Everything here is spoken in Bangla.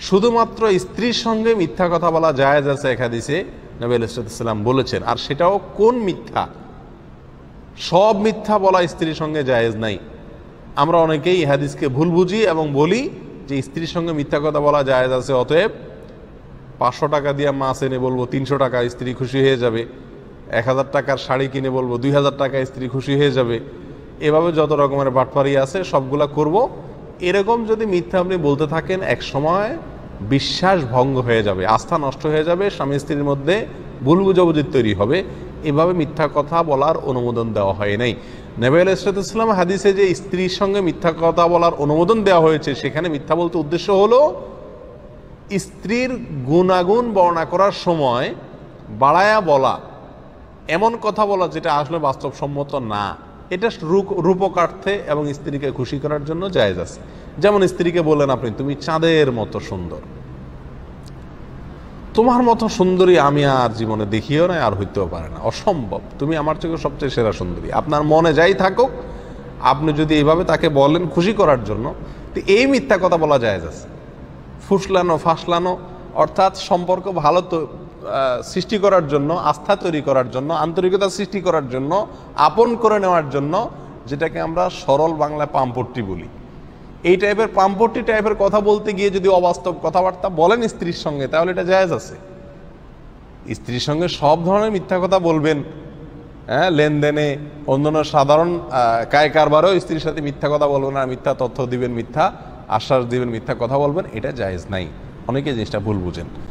শুধুমাত্র স্ত্রীর সঙ্গে মিথ্যা কথা বলা জায়েজ আছে এক হাদিসে নবী আলাইহিস সালাম বলেছেন, আর সেটাও কোন মিথ্যা? সব মিথ্যা বলা স্ত্রীর সঙ্গে জায়েজ নাই। আমরা অনেকেই এই হাদিসকে ভুল বুঝি এবং বলি যে স্ত্রীর সঙ্গে মিথ্যা কথা বলা জায়েজ আছে, অতএব 500 টাকা দিয়ে মাছ এনে বলবো 300 টাকা, স্ত্রী খুশি হয়ে যাবে। 1000 টাকার শাড়ি কিনে বলবো 2000 টাকায় স্ত্রী খুশি হয়ে যাবে। এভাবে যত রকমের বাটপারি আছে সবগুলা করব। এরকম যদি মিথ্যা আপনি বলতে থাকেন, এক সময় বিশ্বাস ভঙ্গ হয়ে যাবে, আস্থা নষ্ট হয়ে যাবে, স্বামী স্ত্রীর মধ্যে ভুল বুঝাবুঝি তৈরি হবে। এভাবে মিথ্যা কথা বলার অনুমোদন দেওয়া হয় নাই। নবী আলাইহিস সালাম হাদিসে যে স্ত্রীর সঙ্গে মিথ্যা কথা বলার অনুমোদন দেওয়া হয়েছে, সেখানে মিথ্যা বলতে উদ্দেশ্য হলো স্ত্রীর গুণাগুণ বর্ণনা করার সময় বাড়ায়া বলা, এমন কথা বলা যেটা আসলে বাস্তবসম্মত না। এটা রূপকার্থে এবং স্ত্রীকে খুশি করার জন্য জায়েজ আছে। যেমন স্ত্রীকে বলেন আপনি, তুমি চাঁদের মতো সুন্দর, তোমার মতো সুন্দরী আমি আর জীবনে দেখিও না, আর হইতেও পারে না, অসম্ভব, তুমি আমার চোখে সবচেয়ে সেরা সুন্দরী। আপনার মনে যাই থাকুক, আপনি যদি এইভাবে তাকে বলেন খুশি করার জন্য, তো এই মিথ্যা কথা বলা জায়েজ আছে। ফুসলানো ফাসলানো অর্থাৎ সম্পর্ক ভালো সৃষ্টি করার জন্য, আস্থা তৈরি করার জন্য, আন্তরিকতা সৃষ্টি করার জন্য, আপন করে নেওয়ার জন্য, যেটাকে আমরা সরল বাংলায় পাম্পট্টি বলি, এই টাইপের পাম্পট্টি টাইপের কথা বলতে গিয়ে যদি অবাস্তব কথাবার্তা বলেন স্ত্রীর সঙ্গে, তাহলে এটা জায়েজ আছে। স্ত্রীর সঙ্গে সব ধরনের মিথ্যা কথা বলবেন, হ্যাঁ, লেনদেনে, অন্যান্য সাধারণ কায় কারবারেও স্ত্রীর সাথে মিথ্যা কথা বলবেন, আর মিথ্যা তথ্য দিবেন, মিথ্যা আশ্বাস দিবেন, মিথ্যা কথা বলবেন, এটা জায়েজ নাই। অনেকে জিনিসটা ভুল বুঝেন।